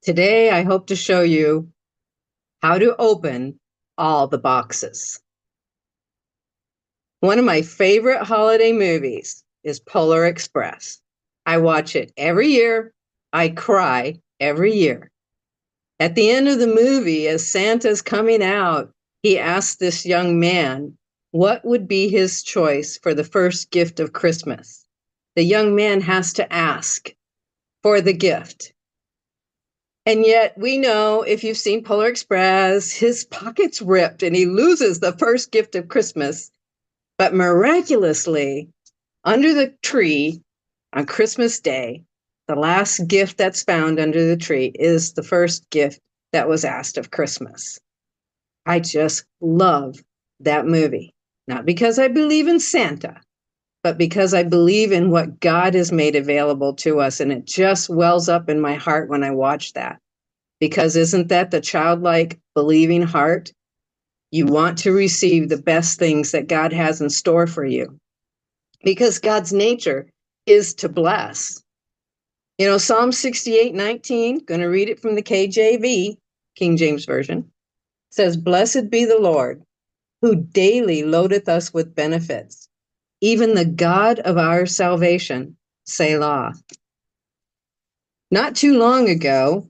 Today, I hope to show you how to open all the boxes. One of my favorite holiday movies is Polar Express. I watch it every year. I cry every year. At the end of the movie, as Santa's coming out, he asks this young man what would be his choice for the first gift of Christmas. The young man has to ask for the gift. And yet we know, if you've seen Polar Express, his pocket's ripped and he loses the first gift of Christmas. But miraculously, under the tree on Christmas Day, the last gift that's found under the tree is the first gift that was asked of Christmas. I just love that movie. Not because I believe in Santa, but because I believe in what God has made available to us. And it just wells up in my heart when I watch that. Because isn't that the childlike believing heart? You want to receive the best things that God has in store for you. Because God's nature is to bless. You know, Psalm 68:19, going to read it from the KJV, King James Version, says, "Blessed be the Lord, who daily loadeth us with benefits, even the God of our salvation, Selah." Not too long ago,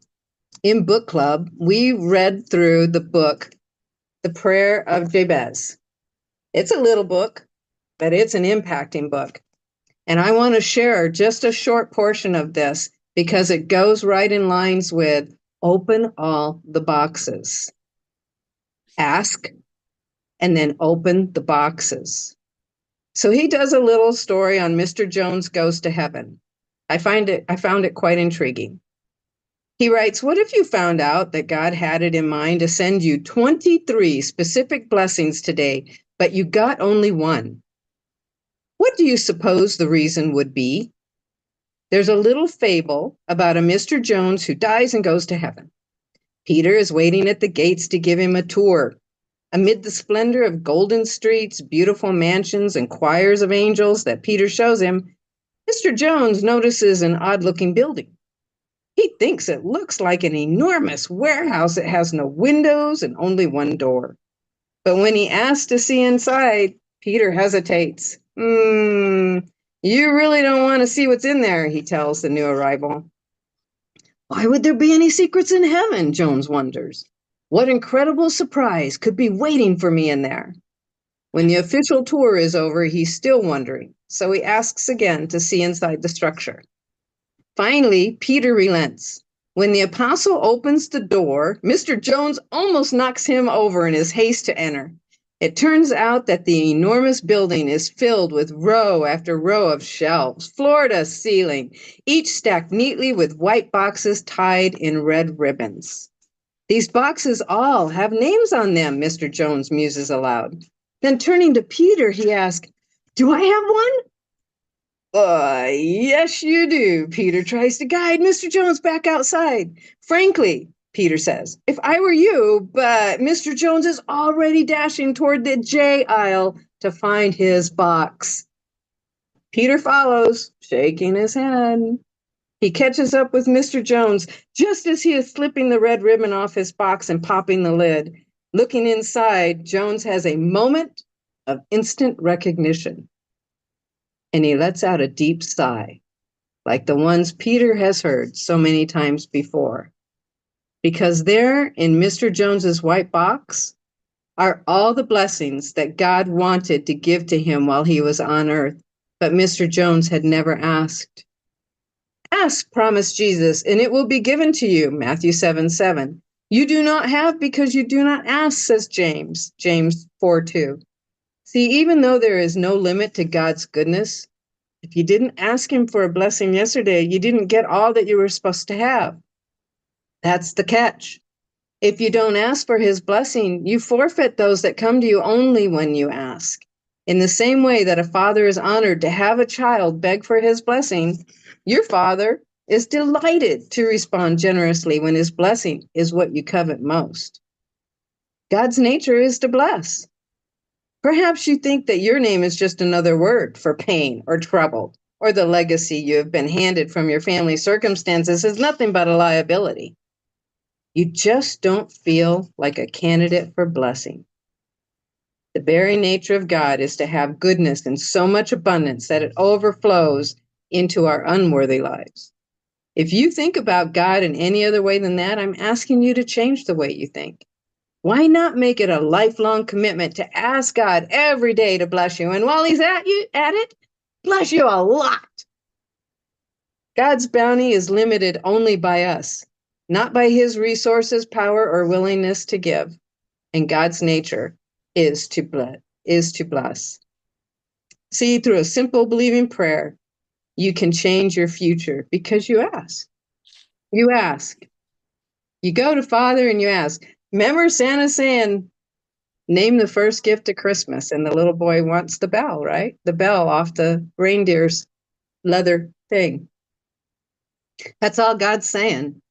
in book club, we read through the book, The Prayer of Jabez. It's a little book, but it's an impacting book. And I want to share just a short portion of this because it goes right in lines with open all the boxes. Ask and then open the boxes. So he does a little story on Mr. Jones Goes to Heaven. I found it quite intriguing. He writes, "What if you found out that God had it in mind to send you 23 specific blessings today, but you got only one? What do you suppose the reason would be?" There's a little fable about a Mr. Jones who dies and goes to heaven. Peter is waiting at the gates to give him a tour. Amid the splendor of golden streets, beautiful mansions, and choirs of angels that Peter shows him, Mr. Jones notices an odd-looking building. He thinks it looks like an enormous warehouse that has no windows and only one door. But when he asks to see inside, Peter hesitates. You really don't want to see what's in there," he tells the new arrival. "Why would there be any secrets in heaven?" Jones wonders. "What incredible surprise could be waiting for me in there?" When the official tour is over, he's still wondering, so he asks again to see inside the structure. Finally, Peter relents. When the apostle opens the door, Mr. Jones almost knocks him over in his haste to enter. It turns out that the enormous building is filled with row after row of shelves, floor to ceiling, each stacked neatly with white boxes tied in red ribbons. "These boxes all have names on them," Mr. Jones muses aloud. Then turning to Peter, he asks, "Do I have one?" Yes, you do." Peter tries to guide Mr. Jones back outside. "Frankly," Peter says, "if I were you," but Mr. Jones is already dashing toward the J aisle to find his box. Peter follows, shaking his head. He catches up with Mr. Jones just as he is slipping the red ribbon off his box and popping the lid. Looking inside, Jones has a moment of instant recognition. And he lets out a deep sigh, like the ones Peter has heard so many times before. Because there in Mr. Jones's white box are all the blessings that God wanted to give to him while he was on earth, but Mr. Jones had never asked. "Ask," promised Jesus, "and it will be given to you," Matthew 7:7. "You do not have because you do not ask," says James 4:2. See, even though there is no limit to God's goodness, if you didn't ask him for a blessing yesterday, you didn't get all that you were supposed to have. That's the catch. If you don't ask for his blessing, you forfeit those that come to you only when you ask. In the same way that a father is honored to have a child beg for his blessing, your father is delighted to respond generously when his blessing is what you covet most. God's nature is to bless. Perhaps you think that your name is just another word for pain or trouble, or the legacy you have been handed from your family circumstances is nothing but a liability. You just don't feel like a candidate for blessing. The very nature of God is to have goodness in so much abundance that it overflows into our unworthy lives. If you think about God in any other way than that, I'm asking you to change the way you think. Why not make it a lifelong commitment to ask God every day to bless you? And while he's at it, bless you a lot. God's bounty is limited only by us, not by his resources, power, or willingness to give. And God's nature is to bless. See, through a simple believing prayer, you can change your future because you ask. You ask. You go to Father and you ask. Remember Santa saying, name the first gift of Christmas, and the little boy wants the bell, right? The bell off the reindeer's leather thing. That's all God's saying.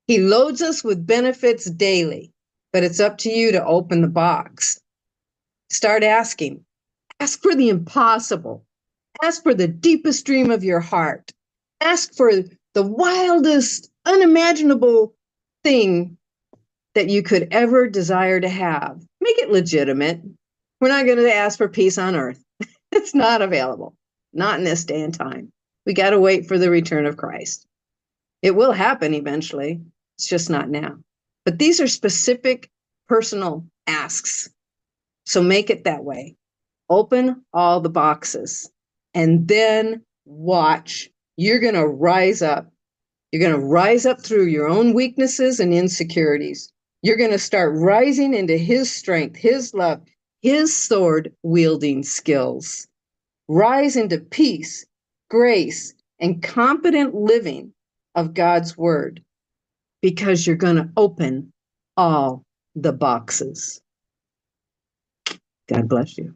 He loads us with benefits daily, but it's up to you to open the box. Start asking. Ask for the impossible. Ask for the deepest dream of your heart. Ask for the wildest, unimaginable thing that you could ever desire to have. Make it legitimate. We're not going to ask for peace on earth. It's not available. Not in this day and time. We got to wait for the return of Christ. It will happen eventually. It's just not now. But these are specific personal asks. So make it that way. Open all the boxes and then watch. You're going to rise up. You're going to rise up through your own weaknesses and insecurities. You're going to start rising into his strength, his love, his sword wielding skills. Rise into peace, grace, and competent living of God's word, because you're going to open all the boxes. God bless you.